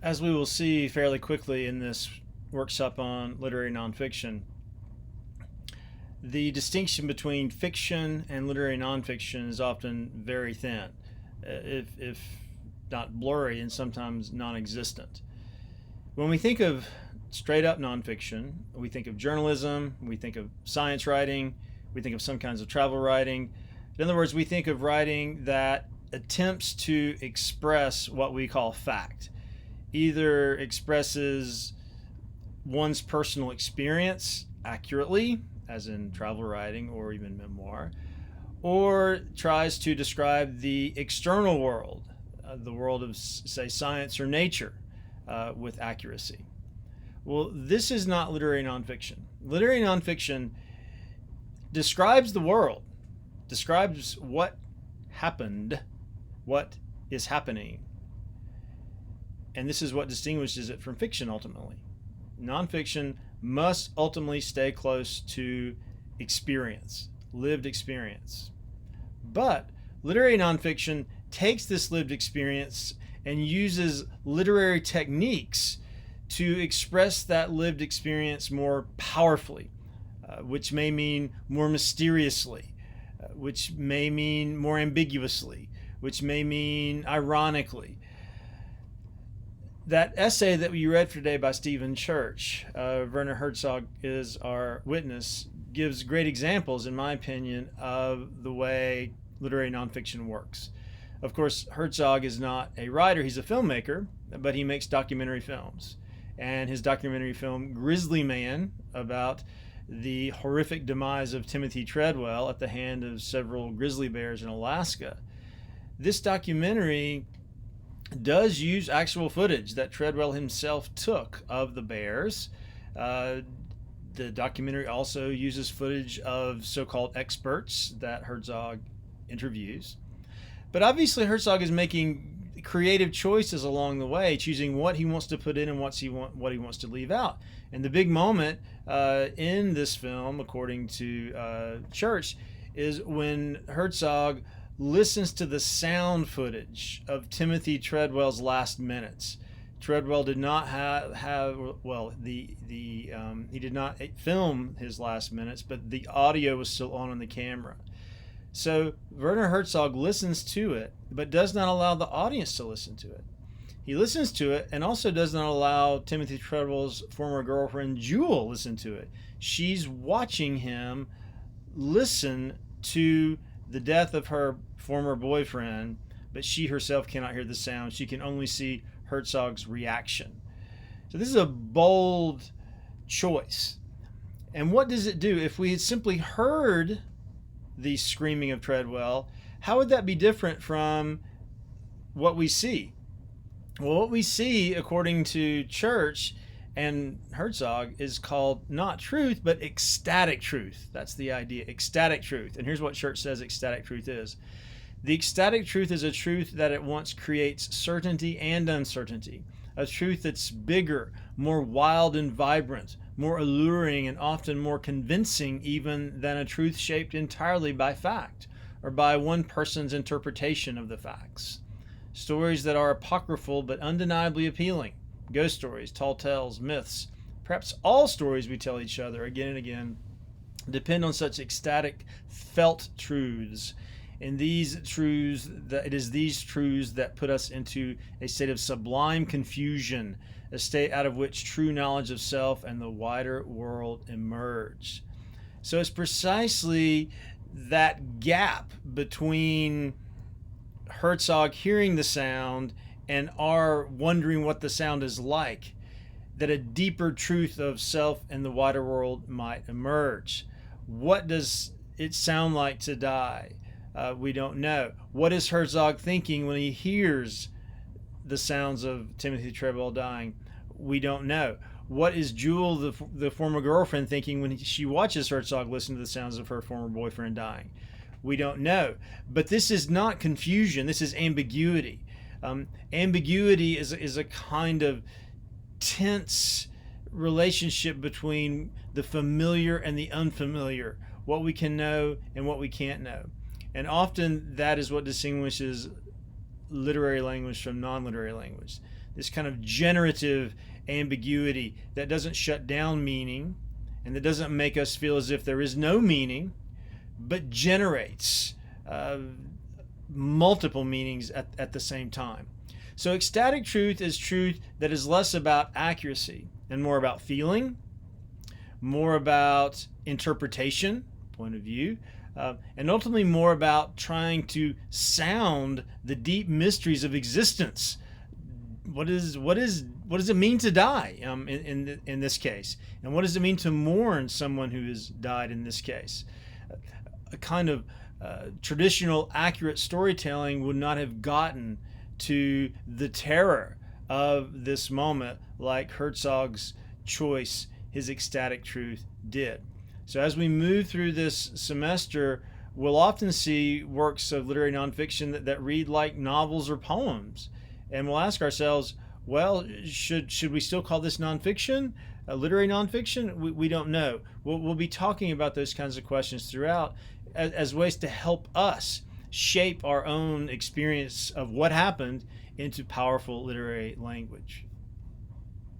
As we will see fairly quickly in this workshop on literary nonfiction, the distinction between fiction and literary nonfiction is often very thin, if not blurry, and sometimes non existent. When we think of straight up nonfiction, we think of journalism, we think of science writing, we think of some kinds of travel writing. In other words, we think of writing that attempts to express what we call fact, either expresses one's personal experience accurately, as in travel writing or even memoir, or tries to describe the external world, the world of, say, science or nature, with accuracy. Well, this is not literary nonfiction. Literary nonfiction describes the world, describes what happened, what is happening. And this is what distinguishes it from fiction ultimately. Nonfiction must ultimately stay close to experience, lived experience. But literary nonfiction takes this lived experience and uses literary techniques to express that lived experience more powerfully, which may mean more mysteriously, which may mean more ambiguously, which may mean ironically. That essay that we read for today by Stephen Church, Werner Herzog is our witness, gives great examples, in my opinion, of the way literary nonfiction works. Of course, Herzog is not a writer, he's a filmmaker, but he makes documentary films. And his documentary film, Grizzly Man, about the horrific demise of Timothy Treadwell at the hand of several grizzly bears in Alaska. This documentary does use actual footage that Treadwell himself took of the bears. The documentary also uses footage of so-called experts that Herzog interviews. But obviously Herzog is making creative choices along the way, choosing what he wants to put in and what he wants to leave out. And the big moment in this film, according to Church, is when Herzog listens to the sound footage of Timothy Treadwell's last minutes. Treadwell did not he did not film his last minutes, but the audio was still on the camera. So Werner Herzog listens to it, but does not allow the audience to listen to it. He listens to it and also does not allow Timothy Treadwell's former girlfriend Jewel listen to it. She's watching him listen to the death of her former boyfriend, but she herself cannot hear the sound. She can only see Herzog's reaction. So this is a bold choice. And what does it do? If we had simply heard the screaming of Treadwell, how would that be different from what we see? Well, what we see, according to Church and Herzog, is called not truth, but ecstatic truth. That's the idea, ecstatic truth. And here's what Church says ecstatic truth is. The ecstatic truth is a truth that at once creates certainty and uncertainty, a truth that's bigger, more wild and vibrant, more alluring, and often more convincing even than a truth shaped entirely by fact or by one person's interpretation of the facts. Stories that are apocryphal but undeniably appealing, ghost stories, tall tales, myths, perhaps all stories we tell each other again and again, depend on such ecstatic felt truths. And it is these truths that put us into a state of sublime confusion, a state out of which true knowledge of self and the wider world emerge. So it's precisely that gap between Herzog hearing the sound and our wondering what the sound is like that a deeper truth of self and the wider world might emerge. What does it sound like to die? We don't know. What is Herzog thinking when he hears the sounds of Timothy Treadwell dying? We don't know. What is Jewel, the former girlfriend, thinking when she watches Herzog listen to the sounds of her former boyfriend dying? We don't know. But this is not confusion. This is ambiguity. Ambiguity is a kind of tense relationship between the familiar and the unfamiliar, what we can know and what we can't know. And often that is what distinguishes literary language from non-literary language. this kind of generative ambiguity that doesn't shut down meaning and that doesn't make us feel as if there is no meaning, but generates multiple meanings at the same time. So ecstatic truth is truth that is less about accuracy and more about feeling, more about interpretation, point of view, and ultimately more about trying to sound the deep mysteries of existence. What does it mean to die in this case? And what does it mean to mourn someone who has died in this case? A kind of traditional accurate storytelling would not have gotten to the terror of this moment like Herzog's choice, his ecstatic truth, did. So as we move through this semester, we'll often see works of literary nonfiction that read like novels or poems. And we'll ask ourselves, well, should we still call this nonfiction? Literary nonfiction? We don't know. We'll be talking about those kinds of questions throughout as ways to help us shape our own experience of what happened into powerful literary language.